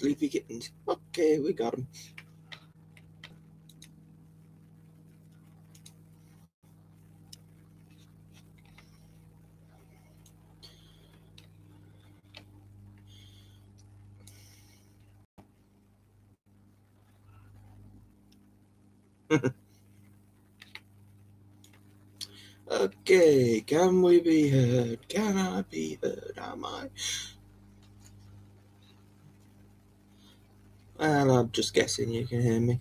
Sleepy kittens. Okay, we got them. Okay, can we be heard? Can I be heard? Am I? Well, I'm just guessing you can hear me.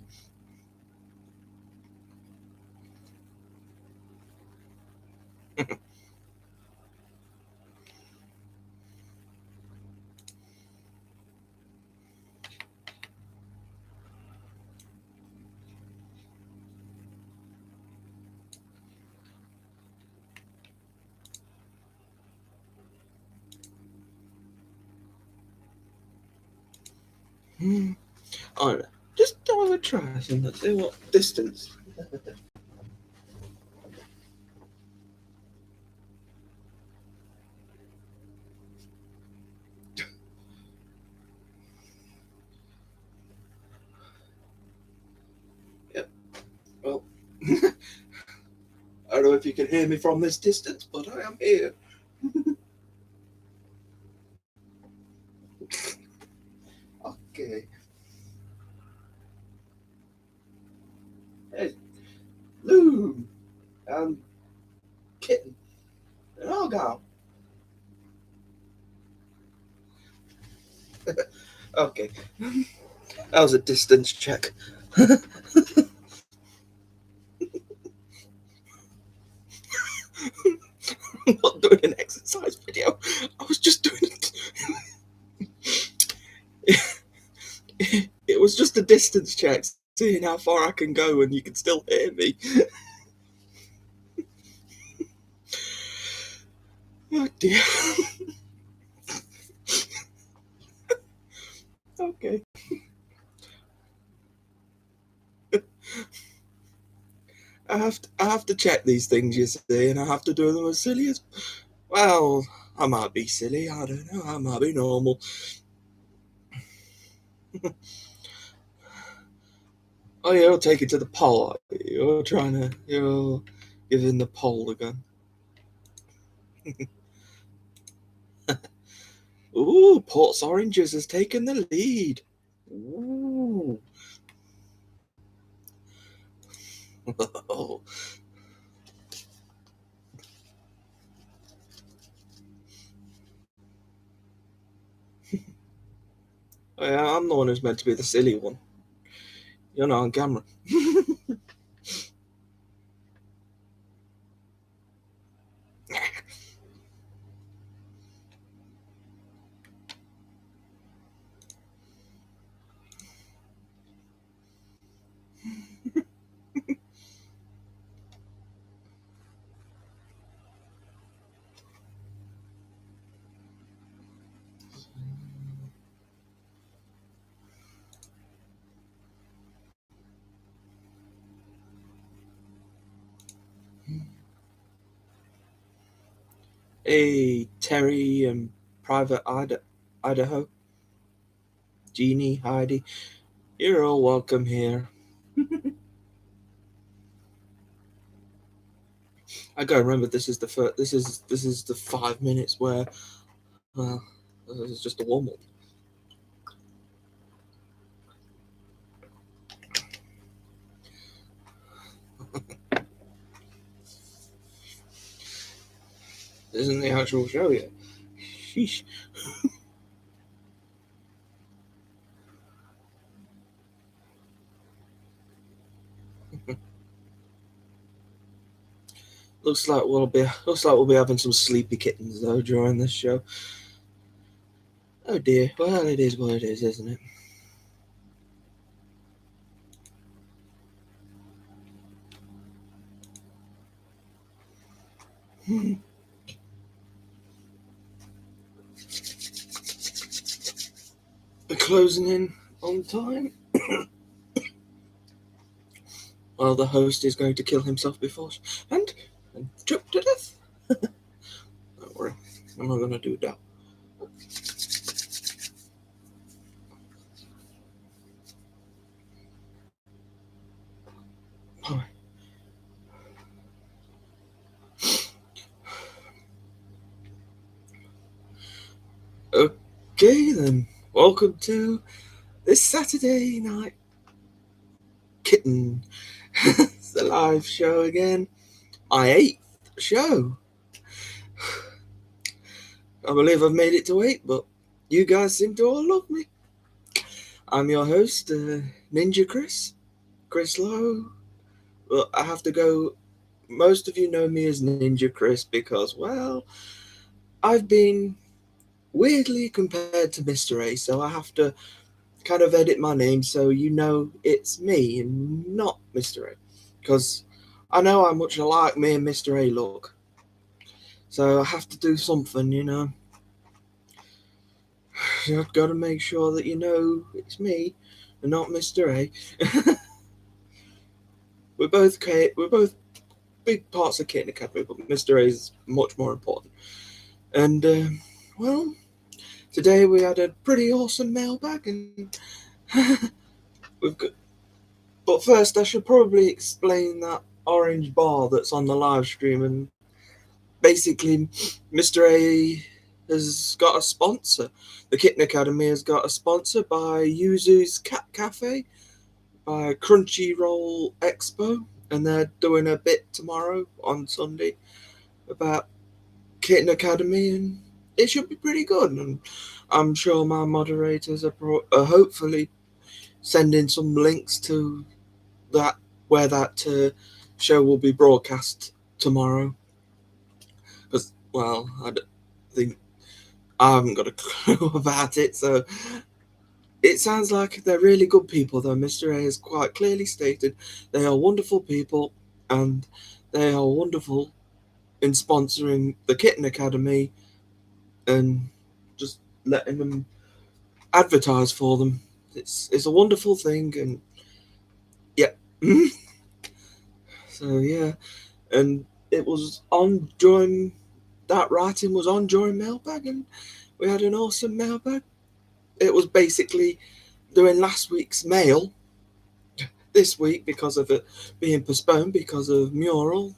Oh, no. Just have a try and let's see what distance. Yep. Well, I don't know if you can hear me from this distance, but I am here. Okay. Hey, Loom and Kitten and Argyle. Okay. That was a distance check. I'm not doing an exercise video. I was just doing it. It was just a distance check, seeing how far I can go and you can still hear me. Oh dear. Okay. I have to check these things, you see, and I have to do them as silly as. Well, I might be silly. I don't know. I might be normal. Oh, you'll take it to the poll. You're giving the poll again. Ooh, Port's Oranges has taken the lead. Ooh. Oh. Yeah, I'm the one who's meant to be the silly one. You're not on camera. Hey, Terry and Private Idaho, Jeannie, Heidi, you're all welcome here. I gotta remember this is the first. This is the 5 minutes where, well, this is just a warm up. This isn't the actual show yet. Sheesh. Looks like we'll be having some sleepy kittens though during this show. Oh dear. Well, it is what it is, isn't it? We're closing in on time. Well, the host is going to kill himself before and choke to death. Don't worry, I'm not going to do that. Okay, then, welcome to this Saturday night Kitten. It's the live show again. My 8th show. I believe I've made it to 8, but you guys seem to all love me. I'm your host, NinjaChris, Chris Lowe. Well, I have to go. Most of you know me as NinjaChris because, well, I've been weirdly compared to Mr. A, so I have to kind of edit my name so you know it's me and not Mr. A. Because I know how much alike me and Mr. A look. So I have to do something, you know. I've got to make sure that you know it's me and not Mr. A. we're both big parts of Kitten Academy, but Mr. A is much more important. And well, today we had a pretty awesome mailbag, and we've got. But first, I should probably explain that orange bar that's on the live stream. And basically, Mr. A has got a sponsor. The Kitten Academy has got a sponsor by Yuzu's Cat Cafe, by Crunchyroll Expo, and they're doing a bit tomorrow on Sunday about Kitten Academy, and it should be pretty good. And I'm sure my moderators are hopefully sending some links to that where that show will be broadcast tomorrow. Because, well, I think I haven't got a clue about it, so it sounds like they're really good people, though. Mr. A has quite clearly stated they are wonderful people, and they are wonderful in sponsoring the Kitten Academy and just letting them advertise for them. It's a wonderful thing, and yeah. So yeah, and it was on during that writing was on during mailbag, and we had an awesome mailbag. It was basically doing last week's mail this week because of it being postponed because of Mural,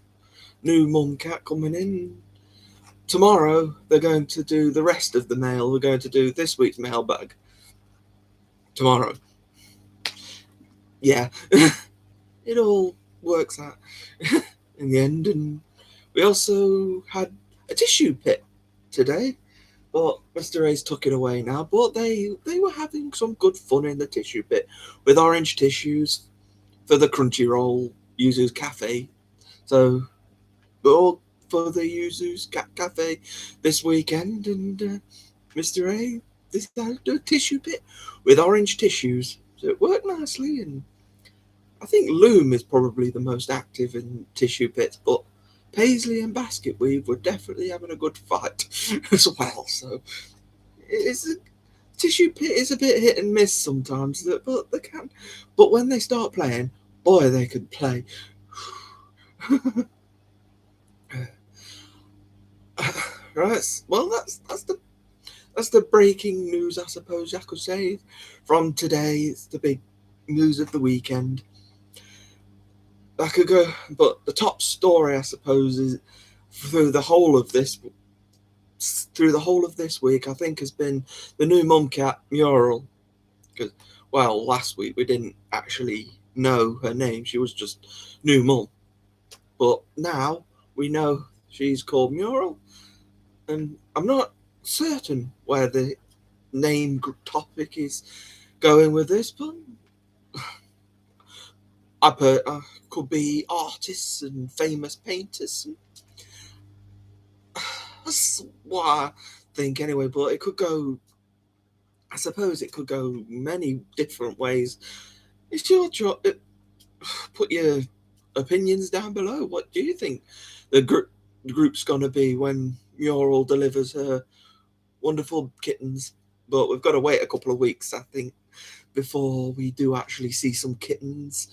new mum cat coming in. Tomorrow they're going to do the rest of the mail. We're going to do this week's mailbag tomorrow. Yeah, it all works out in the end. And we also had a tissue pit today. But Mr. A's took it away now. But they were having some good fun in the tissue pit with orange tissues for the Crunchyroll Yuzu's Cafe. So we're all for the Yuzu's Cafe this weekend, and Mr. A decided to do a tissue pit with orange tissues. So it worked nicely, and I think Loom is probably the most active in tissue pits, but Paisley and Basket Weave were definitely having a good fight as well. So it's a tissue pit is a bit hit and miss sometimes, but they can. But when they start playing, boy, they could play. Right. Well, that's the breaking news, I suppose I could say, from today. It's the big news of the weekend. I could go, but the top story, I suppose, is through the whole of this week, I think, has been the new mum cat Mural. Because, well, last week we didn't actually know her name; she was just new mum. But now we know she's called Mural, and I'm not certain where the name topic is going with this, but I could be artists and famous painters. That's what I think anyway, but it could go, I suppose it could go many different ways. It's your choice. Put your opinions down below. What do you think the group's going to be when Mural delivers her wonderful kittens? But we've got to wait a couple of weeks, I think, before we do actually see some kittens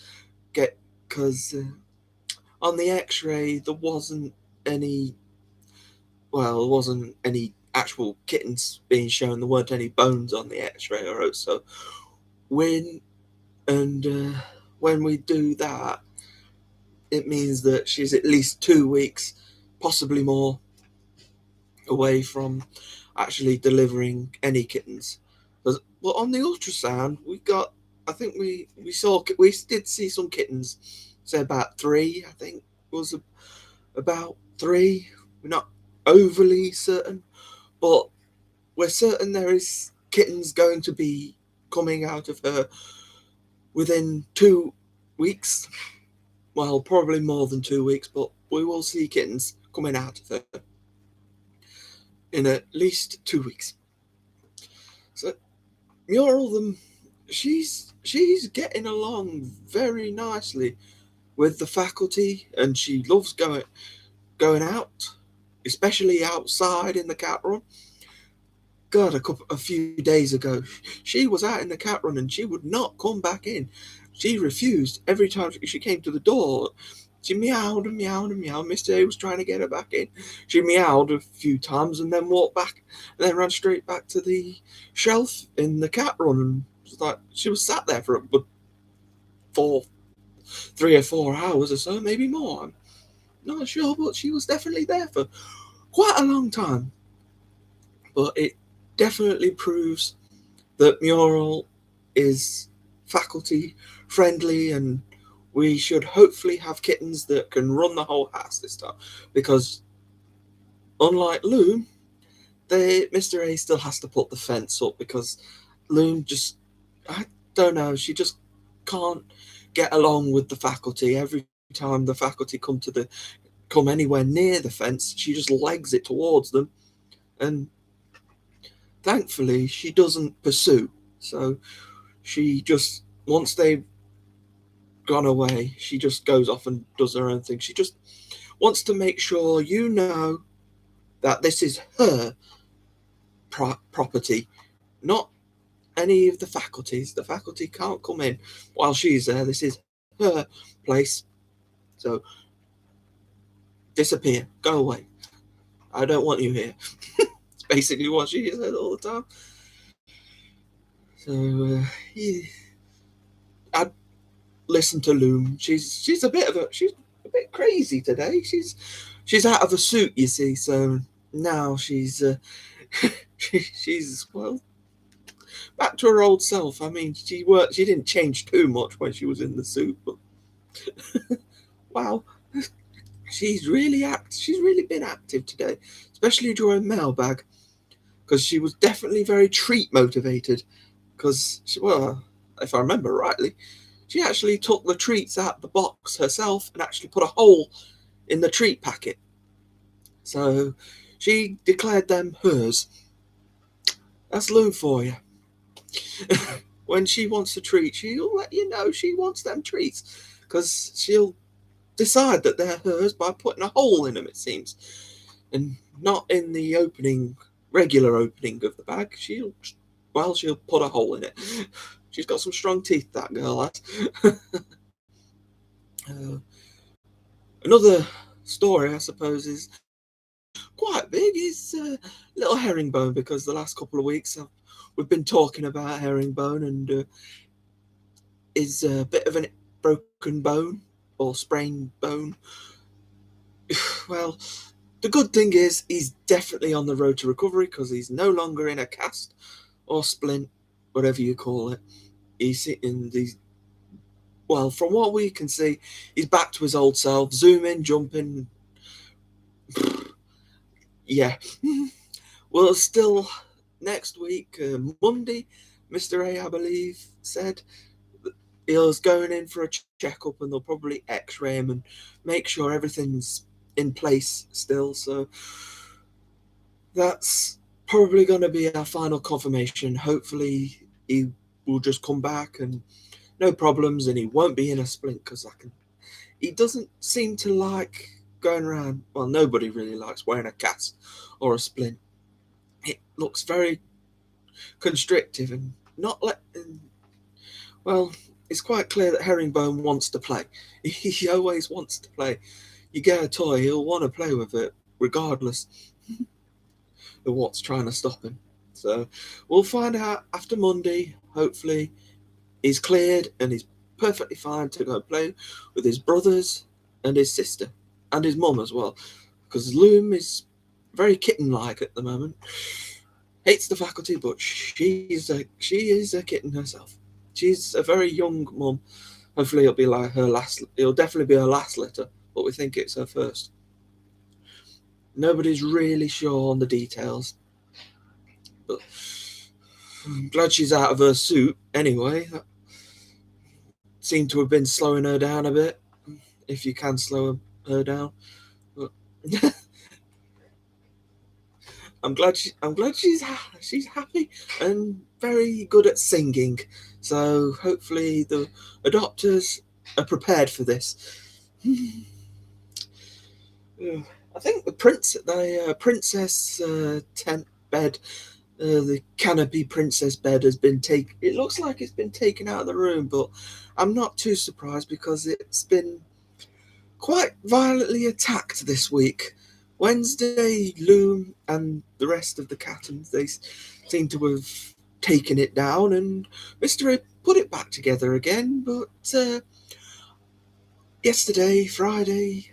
because on the x-ray there wasn't any actual kittens being shown. There weren't any bones on the x-ray, or so when when we do that, it means that she's at least 2 weeks, possibly more, away from actually delivering any kittens. But on the ultrasound, we did see some kittens. Say about 3, I think was about 3. We're not overly certain, but we're certain there is kittens going to be coming out of her within 2 weeks. Well, probably more than 2 weeks, but we will see kittens coming out of her in at least 2 weeks. So Mural, she's getting along very nicely with the faculty, and she loves going out, especially outside in the cat run. God, a few days ago, she was out in the cat run and she would not come back in. She refused. Every time she came to the door, she meowed and meowed and meowed. Mr. A was trying to get her back in. She meowed a few times and then walked back, and then ran straight back to the shelf in the cat run. And it was like she was sat there for 3 or 4 hours or so, maybe more. I'm not sure, but she was definitely there for quite a long time. But it definitely proves that Mural is faculty friendly, and we should hopefully have kittens that can run the whole house this time, because unlike Loom, Mr. A still has to put the fence up, because Loom just, I don't know, she just can't get along with the faculty. Every time the faculty come anywhere near the fence, she just legs it towards them, and thankfully she doesn't pursue. So she just, once they've gone away, she just goes off and does her own thing. She just wants to make sure you know that this is her property, not any of the faculties. The faculty can't come in while she's there. This is her place. So disappear, go away. I don't want you here. It's basically what she said all the time. So yeah, I'd listen to Loom. She's a bit crazy today. She's out of a suit, you see. So now she's she's, well, back to her old self. I mean, she didn't change too much when she was in the suit, but wow, she's really been active today, especially during mailbag, because she was definitely very treat motivated. Because well, if I remember rightly, she actually took the treats out of the box herself and actually put a hole in the treat packet. So she declared them hers. That's Loom for you. When she wants a treat, she'll let you know she wants them treats, because she'll decide that they're hers by putting a hole in them, it seems, and not in the regular opening of the bag. She'll put a hole in it. She's got some strong teeth, that girl has. Another story, I suppose, is quite big, is little Herringbone, because the last couple of weeks we've been talking about Herringbone, and is a bit of a broken bone or sprained bone. Well, the good thing is he's definitely on the road to recovery, because he's no longer in a cast or splint, whatever you call it. He's in these. Well, from what we can see, he's back to his old self, zooming, jumping. Yeah. Well, still, next week, Monday, Mr. A, I believe, said he was going in for a checkup, and they'll probably x-ray him and make sure everything's in place still. So that's probably going to be our final confirmation. Hopefully he will just come back and no problems, and he won't be in a splint, because he doesn't seem to like going around. Well, nobody really likes wearing a cast or a splint. It looks very constrictive and not letting. Well, it's quite clear that Herringbone wants to play. He always wants to play. You get a toy, he'll want to play with it, regardless of what's trying to stop him. So we'll find out after Monday. Hopefully he's cleared and he's perfectly fine to go play with his brothers and his sister and his mum as well, because Loom is very kitten-like at the moment. hates the faculty, but she is a kitten herself. She's a very young mum. Hopefully, it'll be like her last. It'll definitely be her last litter, but we think it's her first. Nobody's really sure on the details, but I'm glad she's out of her suit anyway. That seemed to have been slowing her down a bit, if you can slow her down. But I'm glad she's happy and very good at singing. So hopefully the adopters are prepared for this. I think the princess tent bed, the canopy princess bed has been taken. It looks like it's been taken out of the room, but I'm not too surprised because it's been quite violently attacked this week. Wednesday, Loom and the rest of the Kittens, they seem to have taken it down, and Mr. A put it back together again, but yesterday, Friday,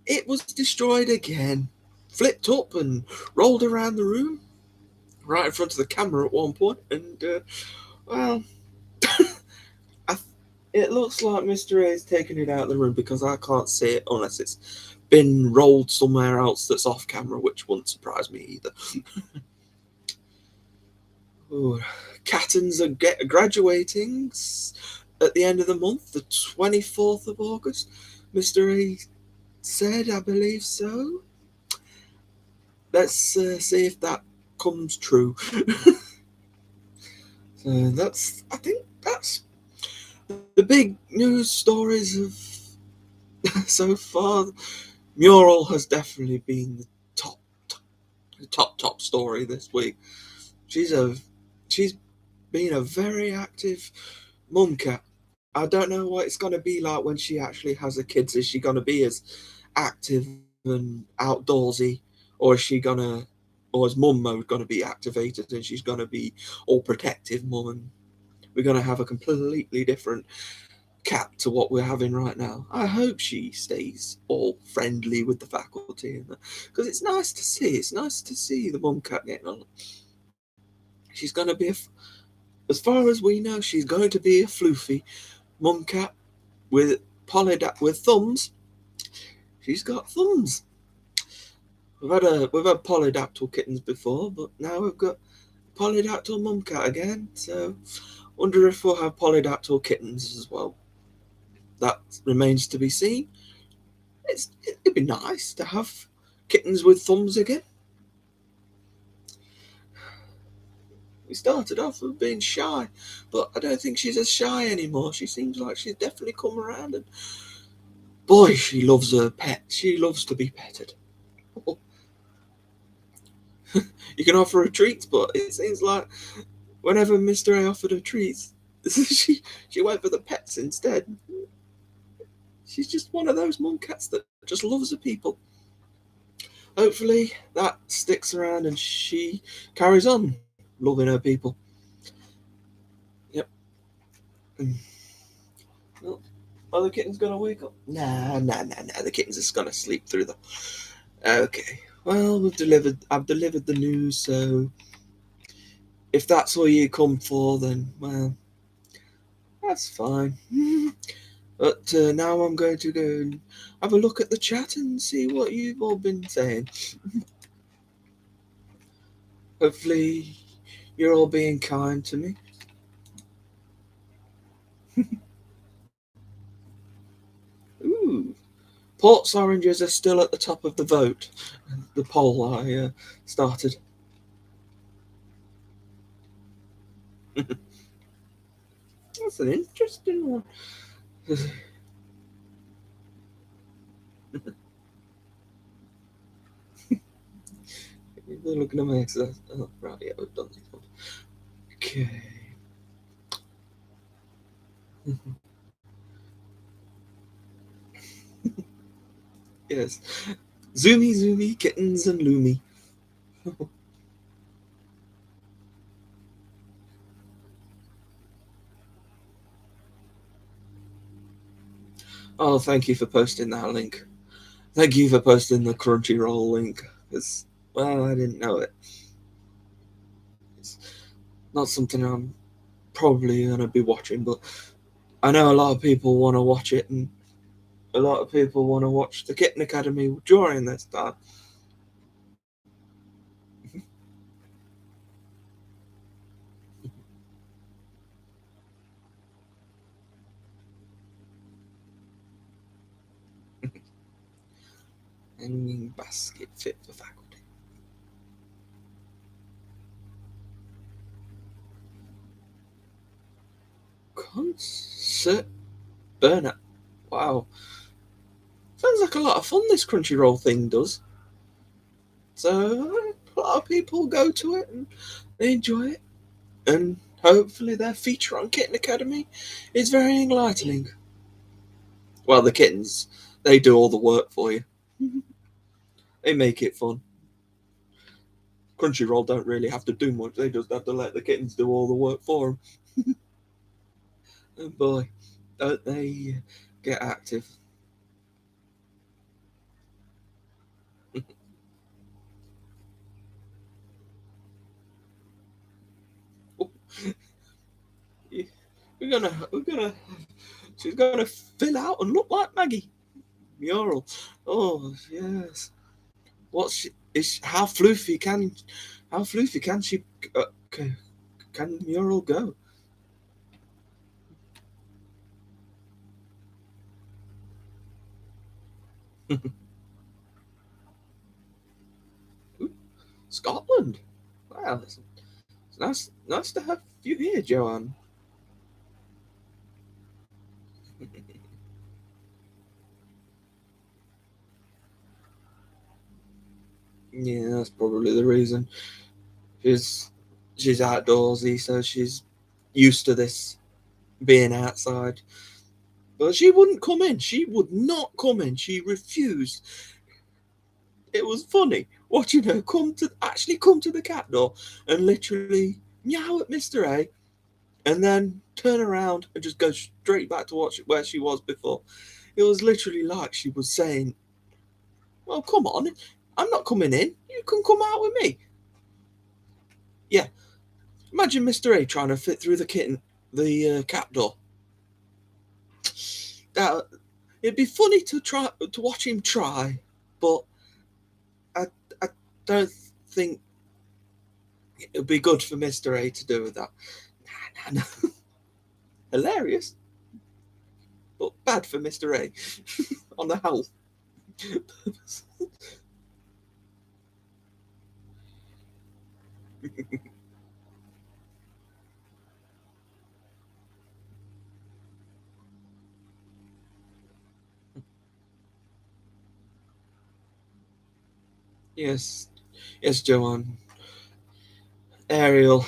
it was destroyed again, flipped up and rolled around the room, right in front of the camera at one point, and, well, it looks like Mr. A is taking it out of the room because I can't see it unless it's been rolled somewhere else that's off camera, which wouldn't surprise me either. Ooh, Kittens are graduating at the end of the month, the 24th of August. Mr. A said, I believe so. Let's see if that comes true. So I think that's the big news stories of so far. Mural has definitely been the top story this week. She's been a very active mum cat. I don't know what it's going to be like when she actually has her kids. Is she going to be as active and outdoorsy, or or is mum mode going to be activated and she's going to be all protective mum, and we're going to have a completely different cat to what we're having right now? I hope she stays all friendly with the faculty, because it's nice to see. It's nice to see the mum cat getting on. She's going to be as far as we know, she's going to be a floofy mum cat with thumbs. She's got thumbs. We've had polydactyl kittens before, but now we've got polydactyl mum cat again. So, wonder if we'll have polydactyl kittens as well. That remains to be seen. It'd be nice to have kittens with thumbs again. We started off with being shy, but I don't think she's as shy anymore. She seems like she's definitely come around, and boy, she loves her pet. She loves to be petted. You can offer her treats, but it seems like whenever Mr. A offered her treats, she went for the pets instead. She's just one of those mum cats that just loves the people. Hopefully that sticks around and she carries on loving her people. Yep. Well, are the kittens gonna wake up? Nah. The kittens is gonna sleep through the. Okay. Well, I've delivered the news, so if that's all you come for, then well, that's fine. But now I'm going to go and have a look at the chat and see what you've all been saying. Hopefully, you're all being kind to me. Ooh, Port's oranges are still at the top of the vote. The poll I started. That's an interesting one. They're looking at my exercise. Oh, right, yeah, we've done these ones. Okay. Yes. Zoomy, kittens, and Loomy. Oh, thank you for posting that link. Thank you for posting the Crunchyroll link. Because, Well, I didn't know it. It's not something I'm probably going to be watching, but I know a lot of people want to watch it, and a lot of people want to watch the Kitten Academy during this time. Hanging basket fit for faculty. Concert burnout. Wow. Sounds like a lot of fun this Crunchyroll thing does. So a lot of people go to it and they enjoy it. And hopefully their feature on Kitten Academy is very enlightening. Well, the kittens, they do all the work for you. They make it fun. Crunchyroll don't really have to do much. They just have to let the kittens do all the work for them. And boy, don't they get active. we're gonna she's gonna fill out and look like Maggie. Mural. Oh yes. What's she, is how floofy can she can Mural go? Scotland. Wow, it's nice to have you here, Joanne. Yeah, that's probably the reason. She's she's outdoorsy, so she's used to this being outside. But she wouldn't come in. She would not come in. She refused. It was funny watching her come to the cat door and literally meow at Mr. A and then turn around and just go straight back to where she was before. It was literally like she was saying, "Well, come on, I'm not coming in. You can come out with me." Yeah, imagine Mr. A trying to fit through the cat door. That it'd be funny to watch him try, but I I don't think it'd be good for Mr. A to do with that. Nah, nah, hilarious, but bad for Mr. A on the whole. Yes, yes, Joanne. Ariel,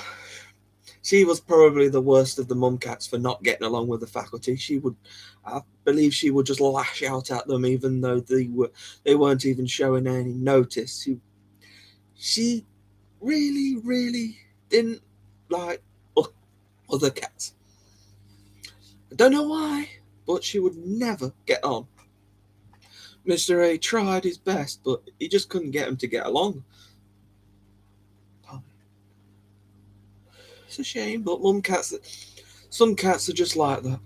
she was probably the worst of the mum cats for not getting along with the faculty. I believe, she would just lash out at them, even though they weren't even showing any notice. She really, really didn't like other cats. I don't know why, but she would never get on. Mr. A tried his best, but he just couldn't get him to get along. It's a shame, but some cats are just like that.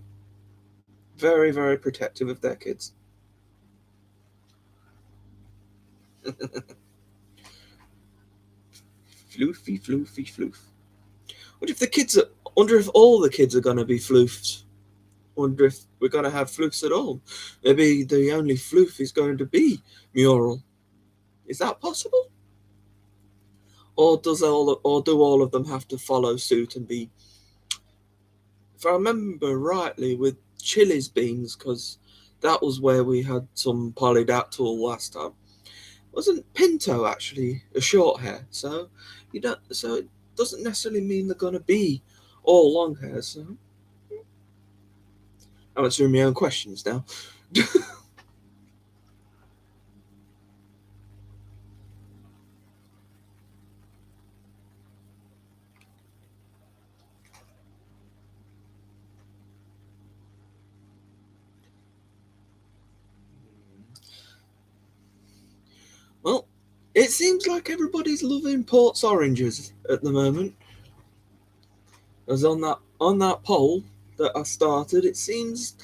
Very, very protective of their kids. Floofy, floofy, floof. What if the kids are? Wonder if all the kids are gonna be floofs. Wonder if we're gonna have floofs at all. Maybe the only floof is going to be Mural. Is that possible? Or do all of them have to follow suit and be? If I remember rightly, with Chili's beans, because that was where we had some polydactyl last time. Wasn't Pinto actually a short hair? So you don't. So it doesn't necessarily mean they're gonna be all long hair. So I'm answering my own questions now. Well, It seems like everybody's loving Port's oranges at the moment. As on that poll that I started, it seems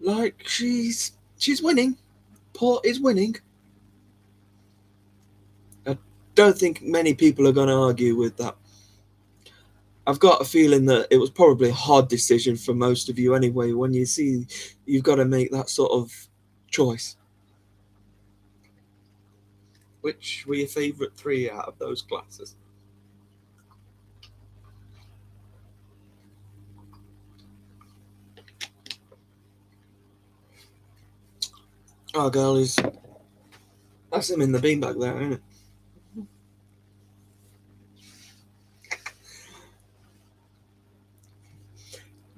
like she's winning. Port is winning. I don't think many people are going to argue with that. I've got a feeling that it was probably a hard decision for most of you anyway, when you see you've got to make that sort of choice. Which were your favourite 3 out of those classes? Oh, girlies. That's him in the beanbag there, isn't it?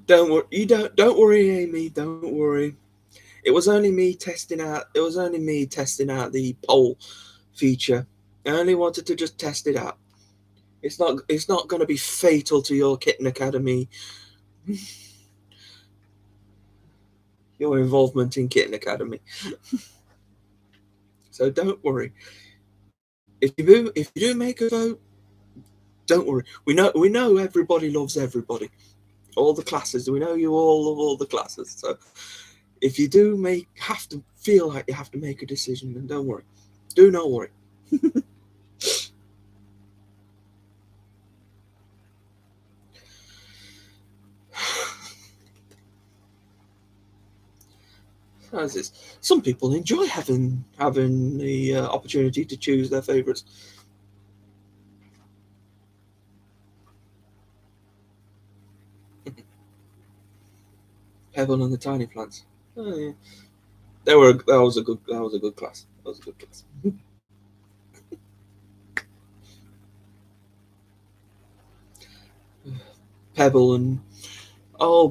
Don't worry, don't worry, Amy. Don't worry. It was only me testing out. It was only me testing out the poll feature. I only wanted to just test it out. It's not. It's not going to be fatal to your Kitten Academy. Your involvement in Kitten Academy. So don't worry. If you do make a vote, don't worry. We know everybody loves everybody. All the classes. We know you all love all the classes. So if you do have to feel like you have to make a decision, then don't worry. Do not worry. Some people enjoy having the opportunity to choose their favourites. Pebble and the Tiny Plants. Oh, yeah. That was a good class. That was a good class. Pebble and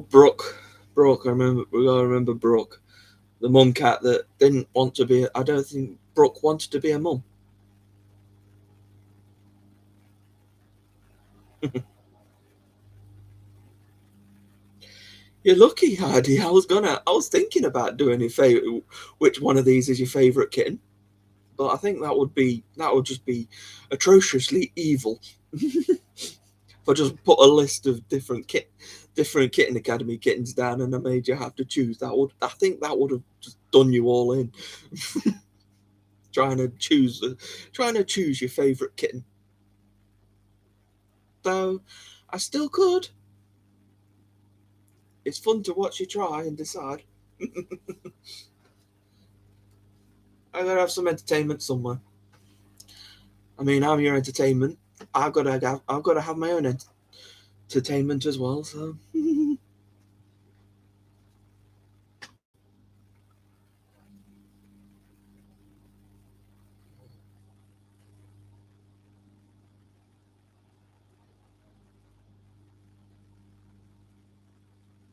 Brooke. I remember. We gotta remember Brooke, the mum cat that didn't want to be. I don't think Brooke wanted to be a mum. You're lucky, Heidi. I was thinking about doing your favorite. Which one of these is your favorite kitten? But I think that would just be atrociously evil. If I just put a list of different Kitten Academy kittens down and I made you have to choose, I think that would have just done you all in. trying to choose your favorite kitten. Though I still could. It's fun to watch you try and decide. I gotta have some entertainment somewhere. I mean, I'm your entertainment. I've got to have my own entertainment as well. So.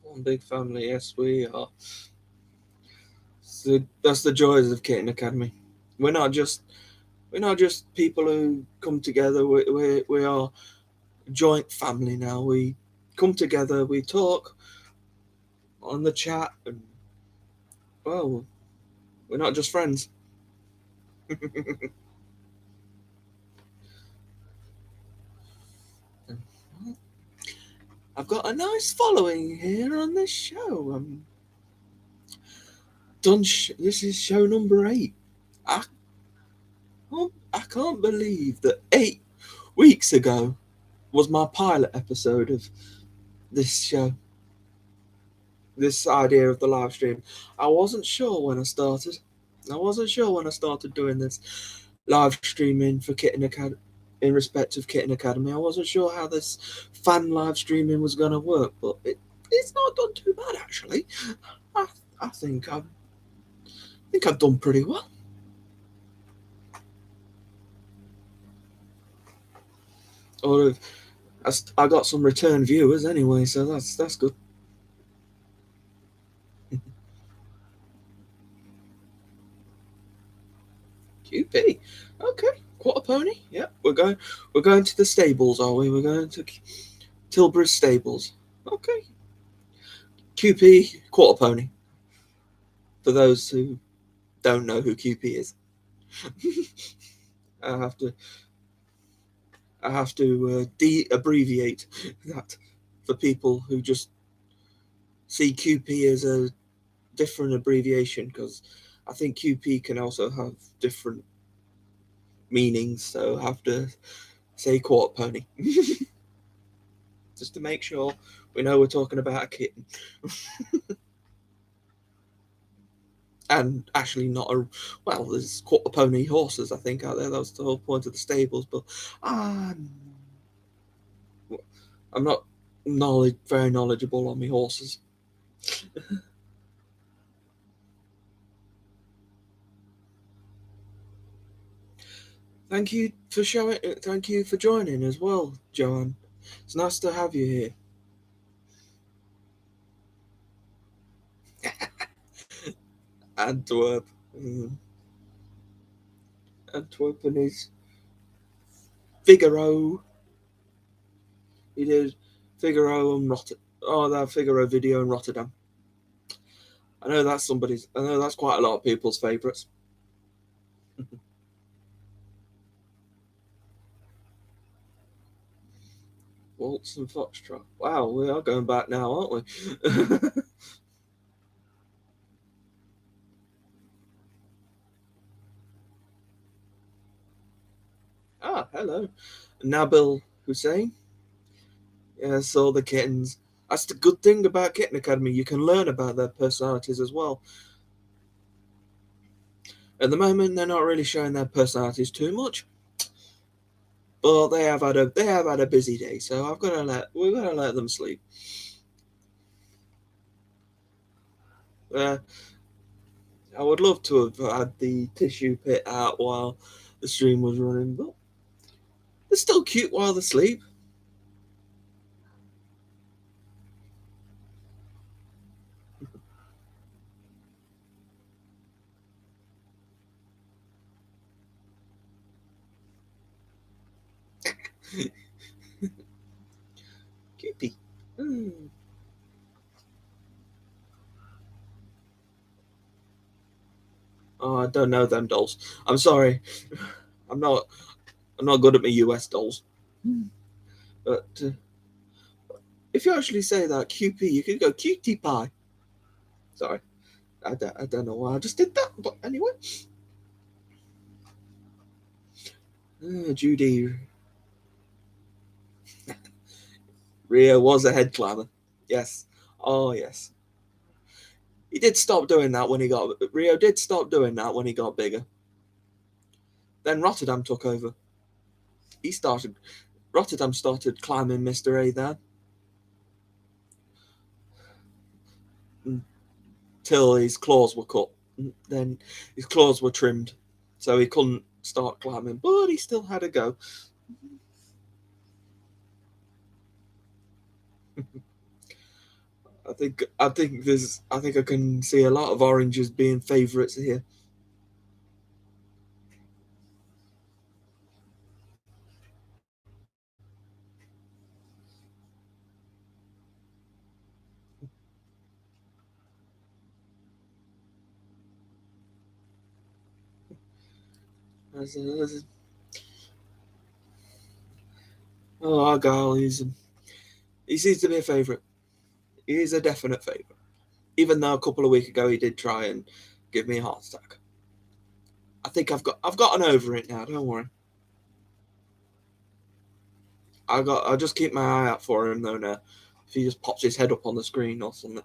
One big family, yes, we are. So that's the joys of Kitten Academy. We're not just people who come together. We are a joint family now. We come together. We talk on the chat, and well, we're not just friends. I've got a nice following here on this show. This is show number 8. I can't believe that 8 weeks ago was my pilot episode of this show. This idea of the live stream. I wasn't sure when I started. Doing this live streaming for Kitten Academy in respect of Kitten Academy. I wasn't sure how this fan live streaming was going to work, but it's not done too bad actually. I think I've done pretty well. Or I got some return viewers anyway, so that's good. QP. Okay, quarter pony. Yeah, we're going to the stables, are we? We're going to Tilbury's stables. Okay. QP quarter pony. For those who don't know who QP is. I have to abbreviate that for people who just see QP as a different abbreviation, because I think QP can also have different meanings, so I have to say quarter pony. Just to make sure we know we're talking about a kitten. And actually not a, well, there's quarter pony horses, I think, out there. That was the whole point of the stables, but I'm not very knowledgeable on my horses. Thank you for joining as well, Joanne. It's nice to have you here. Antwerp. Antwerp and his Figaro. He did Figaro and Rotterdam. Oh, that Figaro video in Rotterdam. I know that's quite a lot of people's favourites. Waltz and Foxtrot. Wow, we are going back now, aren't we? Ah, hello. Nabil Hussein. Yeah, so the kittens. That's the good thing about Kitten Academy. You can learn about their personalities as well. At the moment, they're not really showing their personalities too much, but they have had a busy day. So we're gonna let them sleep. I would love to have had the tissue pit out while the stream was running, but they're still cute while they sleep. Cutie. Hmm. Oh, I don't know them dolls. I'm sorry. I'm not. I'm not good at my US dolls. But if you actually say that QP, you could go cutie pie. Sorry, I don't know why I just did that. But anyway, Judy. Rio was a head climber. Yes. Oh yes. He did stop doing that when he got Rio did stop doing that when he got bigger. Then Rotterdam took over. He started Rotterdam started climbing Mr. A there until his claws were cut. Then his claws were trimmed, so he couldn't start climbing, but he still had a go. I think I can see a lot of oranges being favourites here. Oh, Argyle, he seems to be a favourite. He is a definite favourite. Even though a couple of weeks ago he did try and give me a heart attack. I think I've gotten over it now. Don't worry. I'll just keep my eye out for him though now. If he just pops his head up on the screen or something.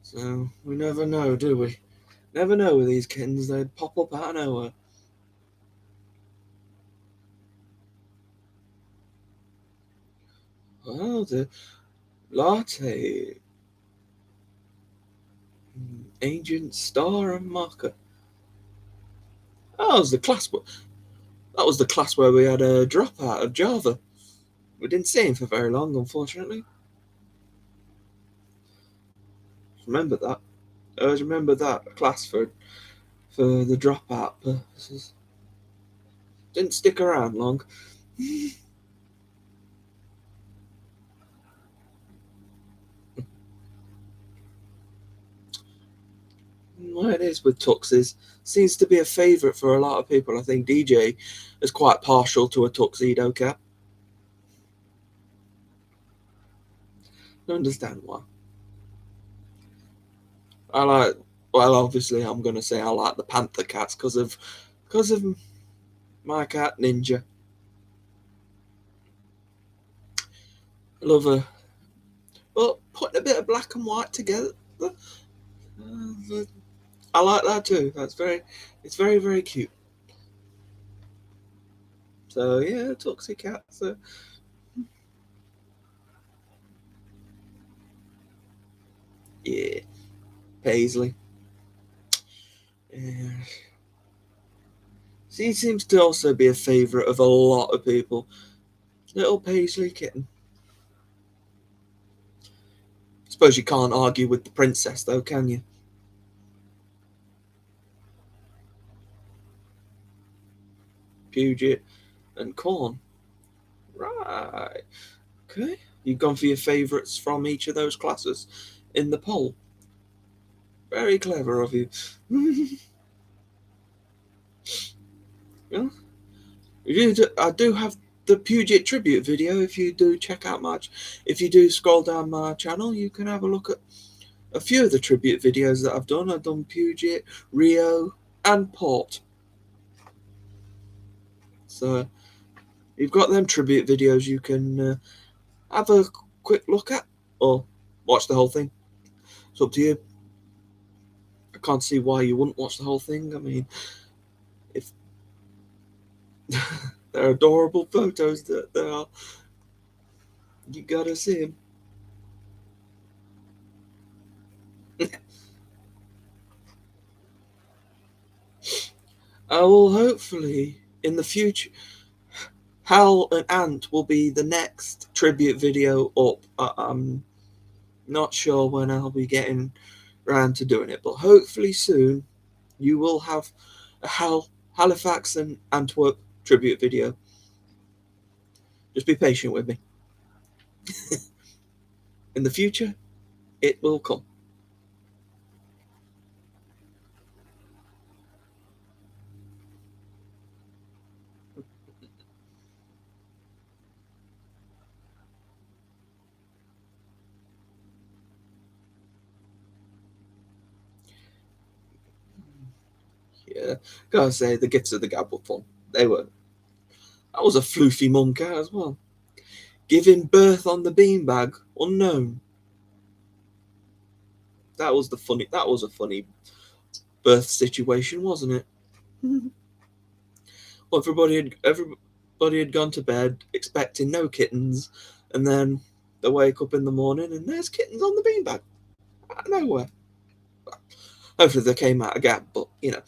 So we never know, do we? Never know with these kittens. They pop up out of nowhere. Oh, the latte, ancient star and marker. Oh, that was the class where we had a dropout of Java. We didn't see him for very long, unfortunately. Remember that. I always remember that class for the dropout purposes. Didn't stick around long. Well, it is with tuxes. Seems to be a favourite for a lot of people. I think DJ is quite partial to a tuxedo cat. I don't understand why. I like. Well, obviously, I'm gonna say I like the panther cats because of my cat Ninja. I love her, but putting a bit of black and white together, I like that too. It's very very cute. So yeah, tuxie cat. So yeah, Paisley. Yeah. She seems to also be a favourite of a lot of people. Little Paisley kitten. Suppose you can't argue with the princess, though, can you? Puget and Corn. Right. Okay. You've gone for your favourites from each of those classes in the poll. Very clever of you. Yeah. I do have the Puget tribute video. If you do check out if you do scroll down my channel, you can have a look at a few of the tribute videos that I've done. I've done Puget, Rio, and Port. So you've got them tribute videos you can have a quick look at or watch the whole thing. It's up to you. I can't see why you wouldn't watch the whole thing. I mean, if they're adorable photos that they are, you gotta see them. I will hopefully in the future. Hal and Ant will be the next tribute video up. I'm not sure when I'll be getting around to doing it, but hopefully soon you will have a Halifax and Antwerp tribute video. Just be patient with me. In the future, it will come. Yeah, gotta say the gifts of the gab were fun. They were. That was a floofy mum cat as well. Giving birth on the beanbag, unknown. That was the funny. That was a funny birth situation, wasn't it? Well, everybody had gone to bed expecting no kittens, and then they wake up in the morning and there's kittens on the beanbag out of nowhere. Hopefully they came out of gap, but you know.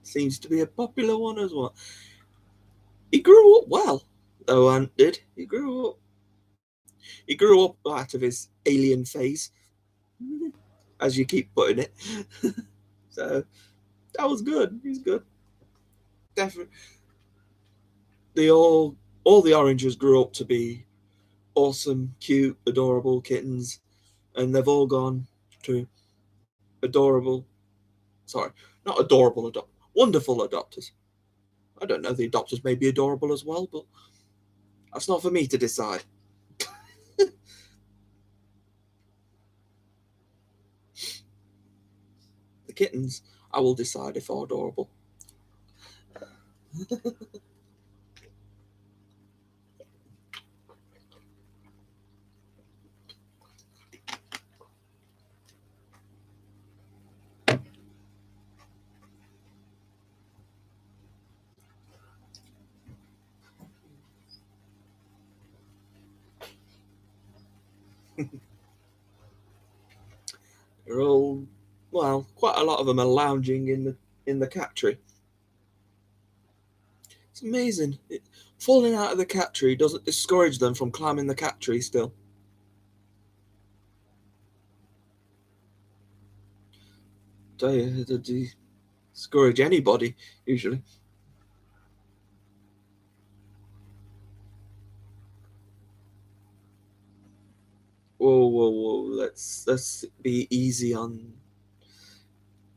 Seems to be a popular one as well. He grew up well, though Ant did. He grew up out of his alien phase, as you keep putting it. So that was good. He's good. Definitely, all the oranges grew up to be awesome, cute, adorable kittens, and they've all gone to adorable. Sorry, not adorable wonderful adopters. I don't know. The adopters may be adorable as well, but that's not for me to decide. The kittens, I will decide if are adorable. They're all, well, quite a lot of them are lounging in the cat tree. It's amazing. Falling out of the cat tree doesn't discourage them from climbing the cat tree still. tell you, to discourage anybody, usually. Whoa. Let's be easy on.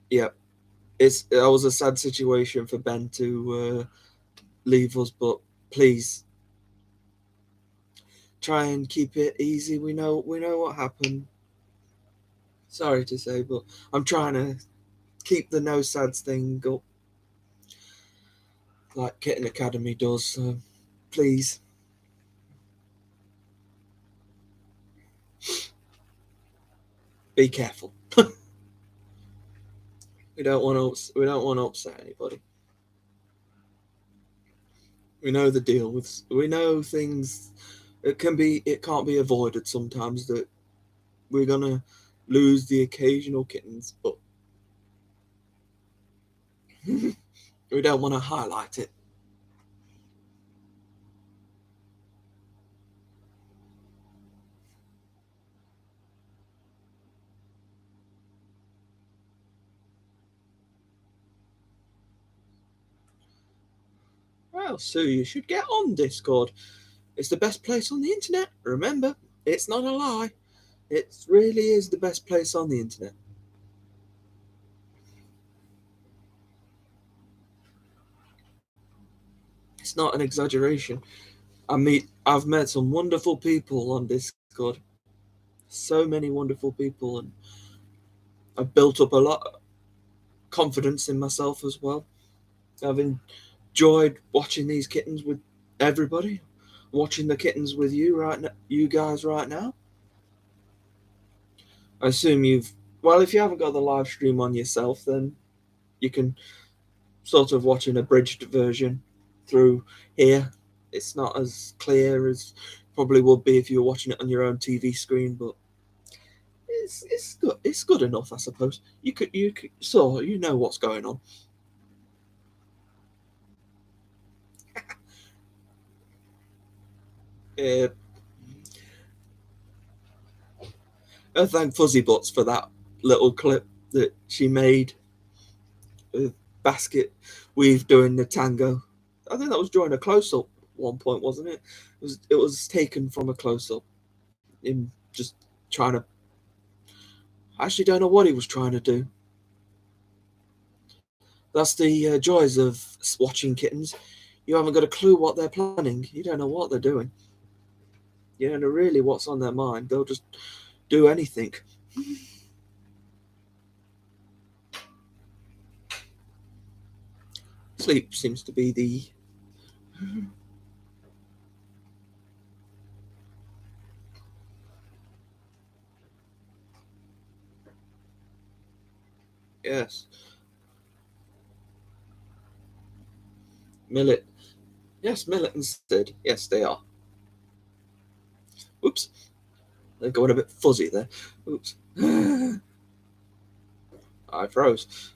Yeah, that was a sad situation for Ben to leave us, but please try and keep it easy. We know what happened. Sorry to say, but I'm trying to keep the no sads thing up, like Kitten Academy does. So please, be careful. We don't want to upset anybody. We know the deal with. We know things. It can't be avoided sometimes that we're gonna lose the occasional kittens, but we don't want to highlight it. Well, Sue, you should get on Discord. It's the best place on the internet. Remember, it's not a lie. It really is the best place on the internet. It's not an exaggeration. I've met some wonderful people on Discord. So many wonderful people, and I've built up a lot of confidence in myself as well. I've enjoyed watching these kittens with everybody, watching the kittens with you right now, you guys right now. I assume well, if you haven't got the live stream on yourself, then you can sort of watch an abridged version through here. It's not as clear as probably would be if you were watching it on your own TV screen, but it's good. It's good enough, I suppose. You could so you know what's going on. Uh, I thank Fuzzy Butts for that little clip that she made with Basket Weave doing the tango. I think that was during a close up one point, wasn't it? It was taken from a close up. Him just trying to. I actually don't know what he was trying to do. That's the joys of watching kittens. You haven't got a clue what they're planning. You don't know what they're doing. You don't know really what's on their mind. They'll just do anything. Sleep seems to be the. Yes. Millet. Yes, millet instead. Yes, they are. Oops. They're going a bit fuzzy there. Oops. I froze.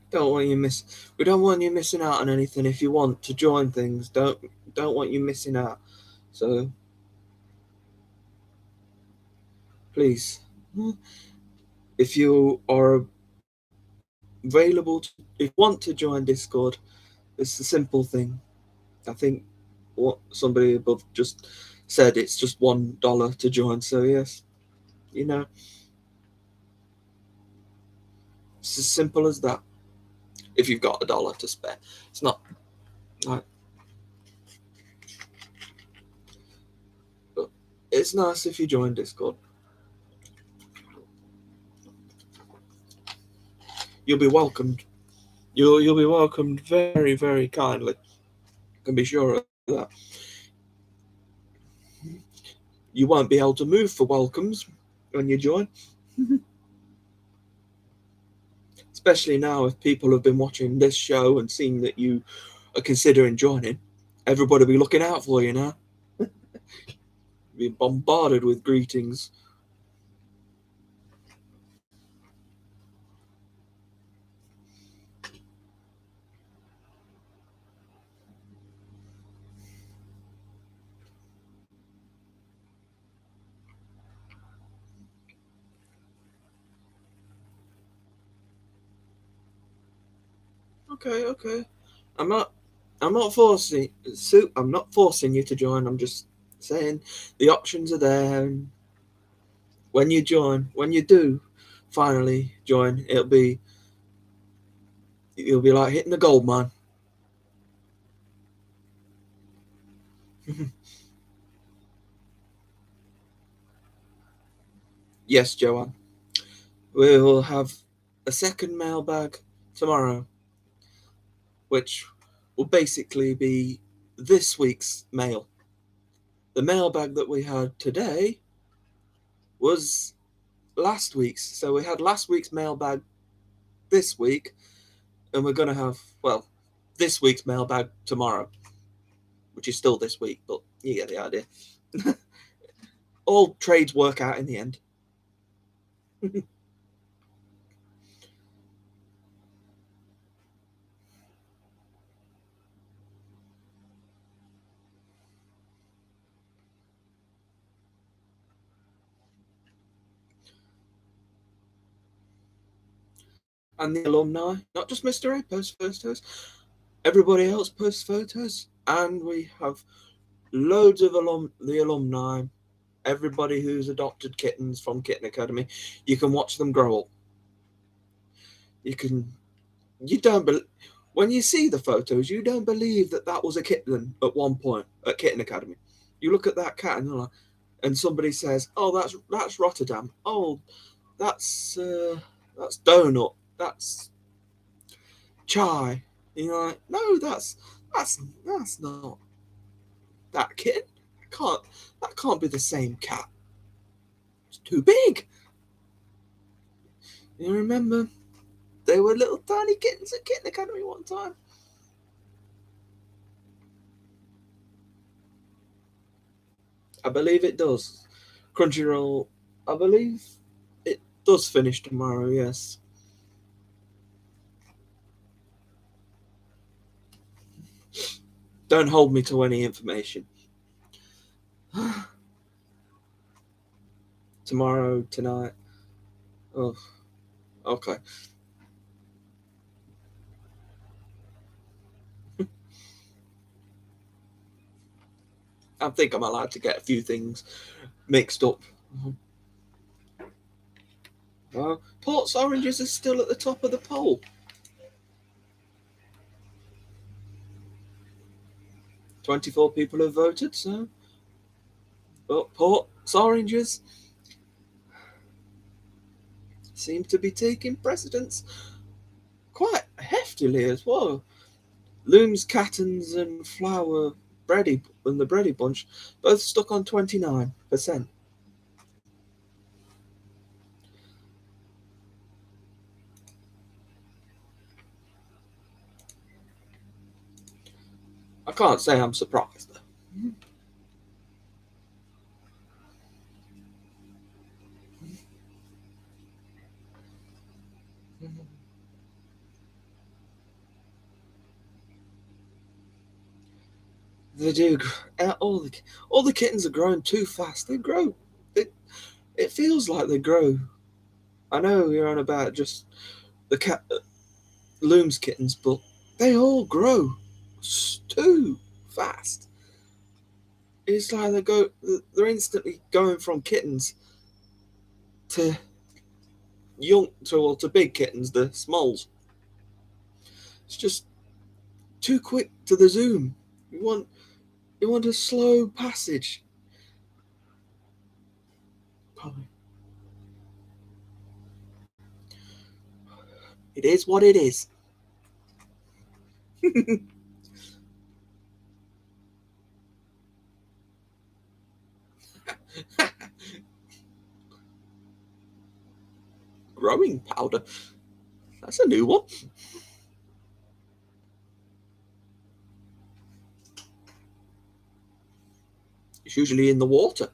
Don't want you miss. We don't want you missing out on anything. If you want to join things, don't want you missing out. So please, if you are available, if you want to join Discord, it's a simple thing. I think what somebody above just said, it's just $1 to join. So yes, you know, it's as simple as that. If you've got $1 to spare, it's not like. But it's nice if you join Discord. You'll be welcomed. You'll be welcomed very, very kindly. Can be sure of that. You won't be able to move for welcomes when you join. Especially now, if people have been watching this show and seeing that you are considering joining, everybody will be looking out for you now. Be bombarded with greetings. Okay. I'm not forcing Sue. I'm not forcing you to join. I'm just saying the options are there. And when you join, when you do finally join, you'll be like hitting the gold mine. Yes, Joanne. We will have a second mailbag tomorrow, which will basically be this week's mail. The mailbag that we had today was last week's. So we had last week's mailbag this week, and we're going to have, well, this week's mailbag tomorrow, which is still this week, but you get the idea. All trades work out in the end. And the alumni, not just Mr. A posts photos, everybody else posts photos, and we have loads of the alumni, everybody who's adopted kittens from Kitten Academy. You can watch them grow up. You don't when you see the photos, you don't believe that was a kitten at one point at Kitten Academy. You look at that cat and you're like, and somebody says, "Oh, that's Rotterdam. Oh, that's Donut. That's Chai." And you're like, "No, that's not that kitten. That can't be the same cat. It's too big." You remember? They were little tiny kittens at Kitten Academy one time. I believe it does. Crunchyroll, I believe it does finish tomorrow, yes. Don't hold me to any information. Tomorrow, tonight. Oh, okay. I think I'm allowed to get a few things mixed up. Port's Oranges is still at the top of the poll. 24 people have voted, so. But Port's Oranges seem to be taking precedence quite heftily as well. Loom's Kittens and Flower Bready and the Bready Bunch both stuck on 29%. I can't say I'm surprised though. They do. All the kittens are growing too fast. They grow. It feels like they grow. I know you're on about just the cat Loom's kittens, but they all grow too fast. It's like they're instantly going from kittens to to big kittens, the smalls. It's just too quick to the zoom. You want a slow passage. Probably. It is what it is. Growing powder. That's a new one. It's usually in the water.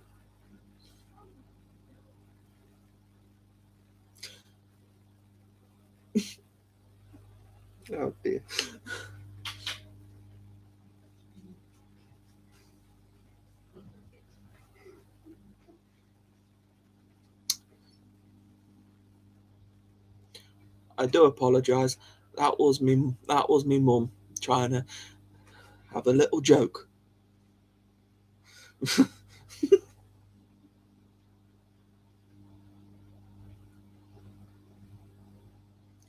Oh dear. I do apologise. That was me. That was me mum trying to have a little joke. I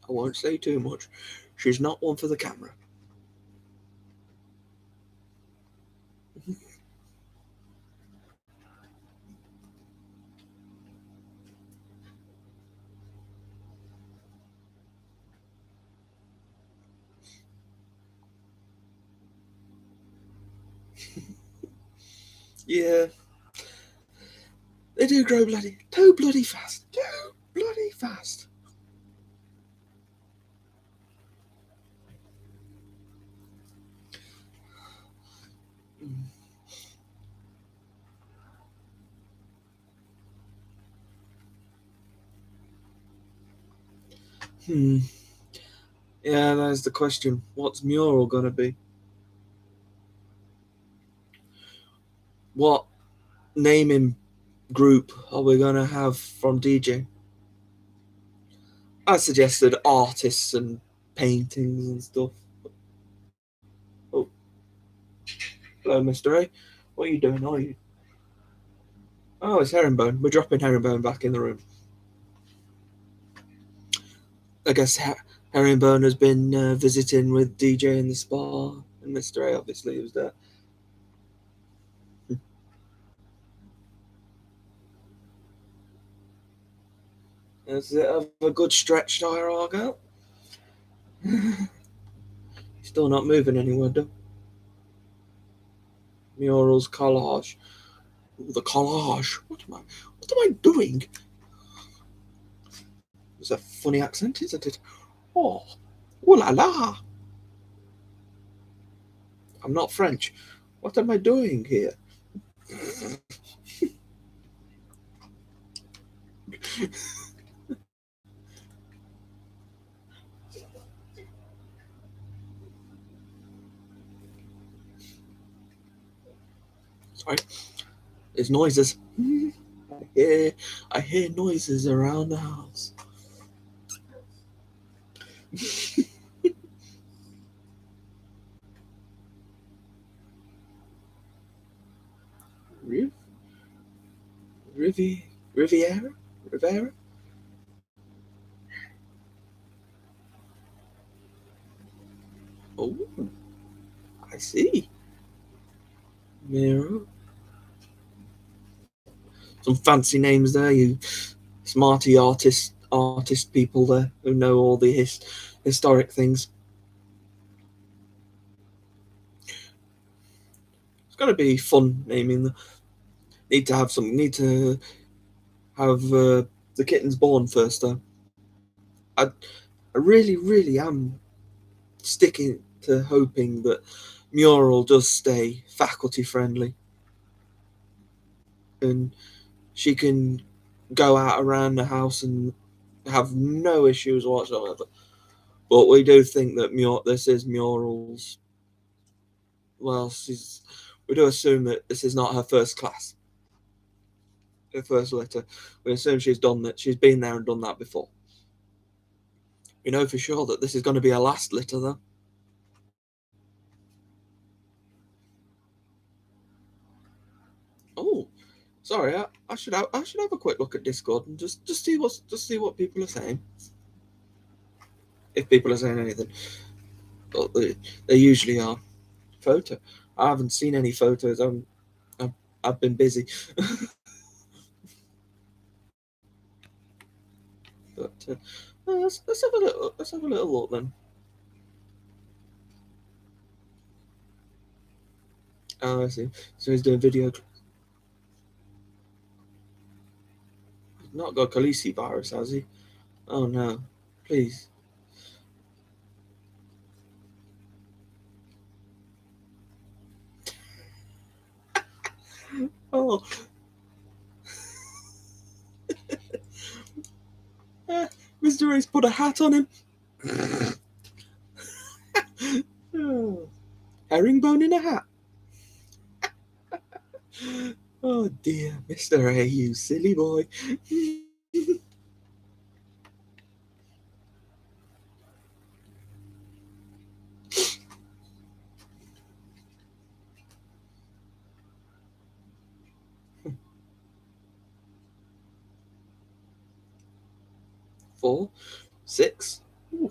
won't say too much. She's not one for the camera. Yeah, they do grow too bloody fast. Too bloody fast. Hmm. Yeah, that's the question. What's Mural gonna be? What naming group are we gonna have from DJ? I suggested artists and paintings and stuff. Oh, hello, Mr. A. What are you doing? Are you? Oh, it's Herringbone. We're dropping Herringbone back in the room. I guess Herringbone has been visiting with DJ in the spa, and Mr. A obviously was there. Is it of a good stretch, Argo? Still not moving anywhere, though. Mural's collage. Ooh, the collage. What am I doing? It's a funny accent, isn't it? Oh, ooh la la. I'm not French. What am I doing here? Sorry. There's noises. I hear noises around the house. Riviera? Rivera? Oh, I see. Mirror. Some fancy names there, you smarty artist people there who know all the historic things. It's gonna be fun naming them. Need to have the kittens born first though. I really am sticking to hoping that Mural does stay faculty friendly and she can go out around the house and have no issues whatsoever. But we do think that this is Mural's. Well, we do assume that this is not her first class, her first litter. We assume she's done that. She's been there and done that before. We know for sure that this is going to be her last litter, though. Oh, sorry. I should have a quick look at Discord and just see what people are saying. If people are saying anything, but they usually are. Photo. I haven't seen any photos. I've been busy. But let's have a little look then. Oh, I see. So he's doing video. He's not got Khaleesi virus, has he? Oh no! Please. Oh, Mr. Ray's put a hat on him. Oh, herringbone in a hat. Oh dear, Mr. A, you silly boy. 4, 6. Ooh.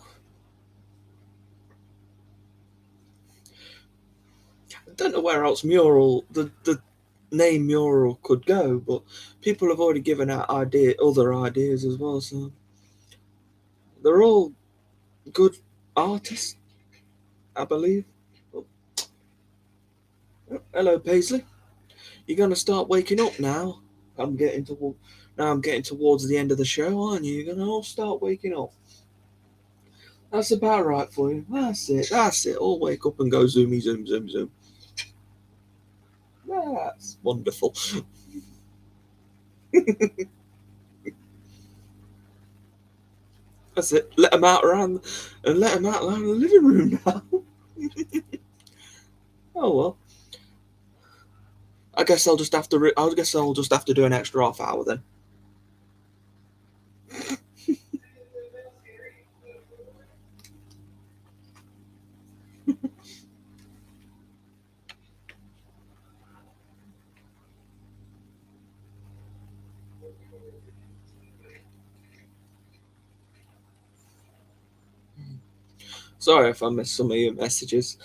I don't know where else mural, the name mural could go, but people have already given out other ideas as well, so they're all good artists, I believe. Oh, hello, Paisley. You're gonna start waking up now. I'm getting towards the end of the show, aren't you? You're gonna all start waking up. That's about right for you. That's it. All wake up and go zoomy, zoom, zoom, zoom. That's wonderful. That's it. Let them out around the living room now. Oh well. I guess I'll just have to do an extra half hour then. Sorry if I missed some of your messages.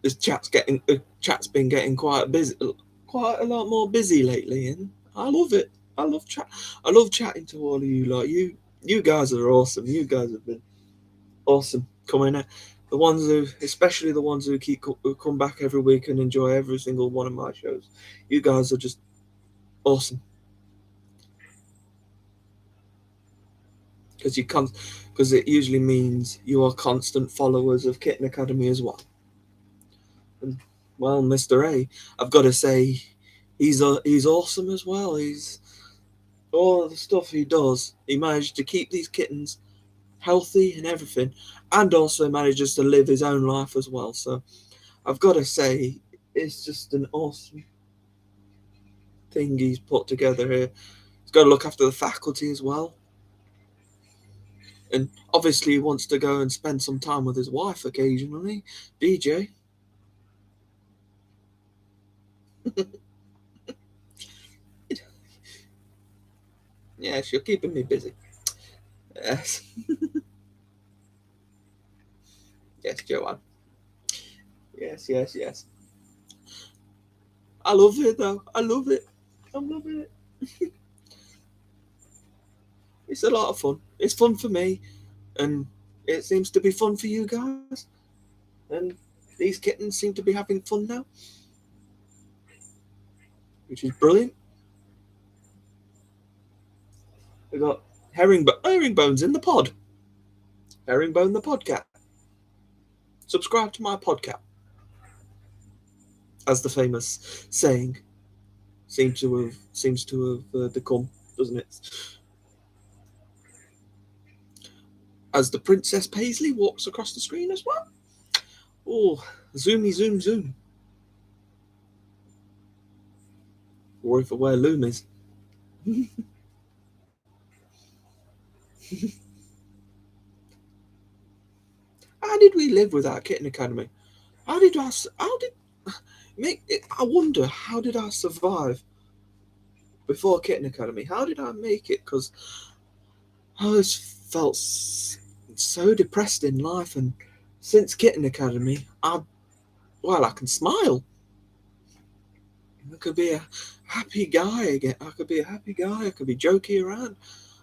This chat's been getting quite a lot more busy lately, and I love it. I love chatting to all of you. Like you guys are awesome. You guys have been awesome coming out. Especially the ones who come back every week and enjoy every single one of my shows. You guys are just awesome. Because it usually means you are constant followers of Kitten Academy as well. And, well, Mr. A, I've got to say, he's awesome as well. He's all the stuff he does. He managed to keep these kittens healthy and everything, and also manages to live his own life as well. So I've got to say, it's just an awesome thing he's put together here. He's got to look after the faculty as well. And obviously he wants to go and spend some time with his wife occasionally, DJ. Yes, you're keeping me busy. Yes. Yes, Joanne. Yes. I love it though. I love it. I'm loving it. It's a lot of fun. It's fun for me, and it seems to be fun for you guys. And these kittens seem to be having fun now, which is brilliant. We got Herringbone's in the pod. Herringbone the podcast. Subscribe to my podcast, as the famous saying seems to have become, doesn't it? As the Princess Paisley walks across the screen as well. Oh, zoomy zoom zoom. Or if where Loom is. How did we live without Kitten Academy? I wonder, how did I survive before Kitten Academy? How did I make it? Because I always felt so depressed in life, and since Kitten Academy, I can smile. I could be a happy guy again. I could be jokey around.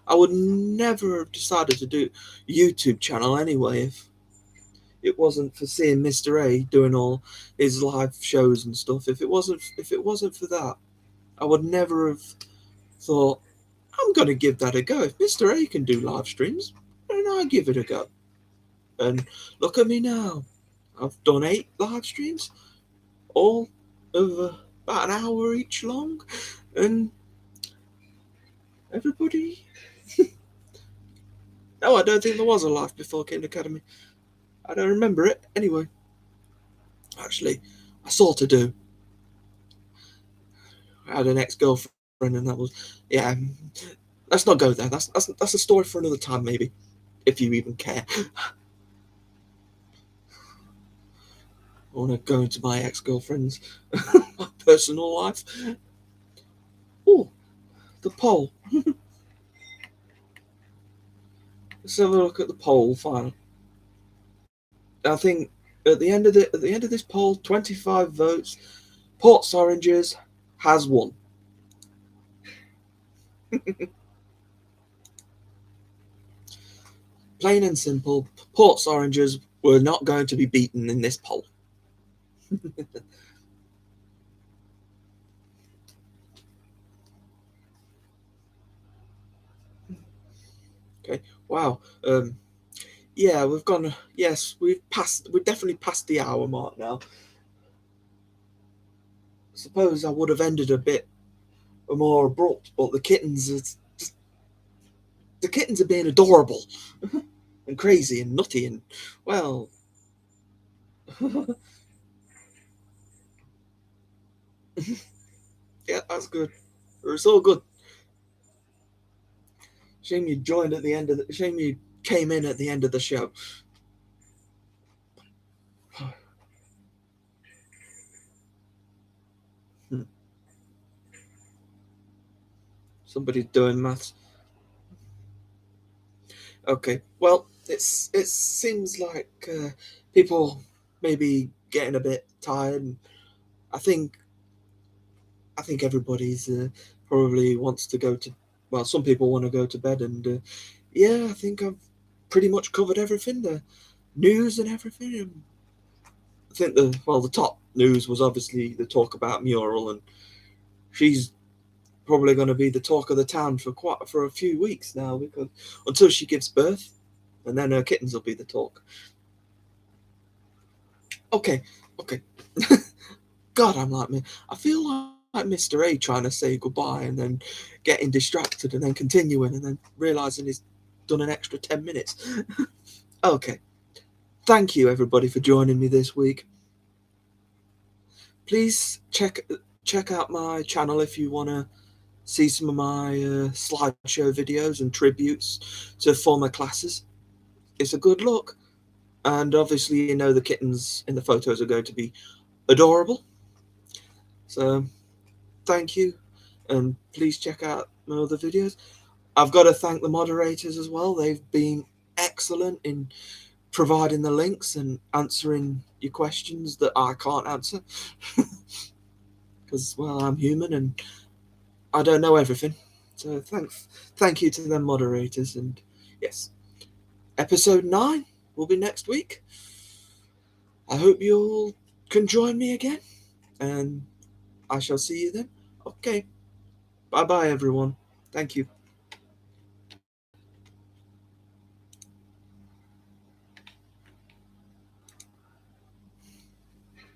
I would never have decided to do a YouTube channel anyway if it wasn't for seeing Mr. A doing all his live shows and stuff. If it wasn't for that, I would never have thought, I'm going to give that a go. If Mr. A can do live streams, then I give it a go. And look at me now. I've done 8 live streams, all over about an hour each long, and everybody. No, I don't think there was a live before Kitten Academy. I don't remember it. Anyway, actually, I sort of do. I had an ex-girlfriend, and that was, yeah. Let's not go there. That's a story for another time, maybe, if you even care. I want to go into my ex-girlfriend's my personal life. Oh, the poll. Let's have a look at the poll final. I think at the end of this poll, 25 votes, Ports Oranges has won. Plain and simple, Ports Oranges were not going to be beaten in this poll. Okay. Wow. Yeah, we've gone. Yes, we've definitely passed the hour mark now. I suppose I would have ended a bit more abrupt, but the kittens are being adorable and crazy and nutty and well. Yeah, that's good. It's all good. Shame you joined at the end of the. Shame you came in at the end of the show. Somebody's doing maths. Okay. Well, it seems like people maybe getting a bit tired. And I think everybody's probably wants to go to. Well, some people want to go to bed, and yeah, I think I've pretty much covered everything. The news and everything. And I think the top news was obviously the talk about Mural, and she's probably going to be the talk of the town for a few weeks now, because until she gives birth, and then her kittens will be the talk. Okay. God, I'm like me. I feel like Mr. A trying to say goodbye and then getting distracted and then continuing and then realizing he's done an extra 10 minutes. Okay. Thank you everybody for joining me this week. Please check out my channel if you want to see some of my slideshow videos and tributes to former classes. It's a good look. And obviously, you know, the kittens in the photos are going to be adorable. So, thank you. And please check out my other videos. I've got to thank the moderators as well. They've been excellent in providing the links and answering your questions that I can't answer. Because, well, I'm human and I don't know everything. So thank you to them moderators. And yes, episode 9 will be next week. I hope you all can join me again. And I shall see you then. Okay. Bye bye, everyone. Thank you.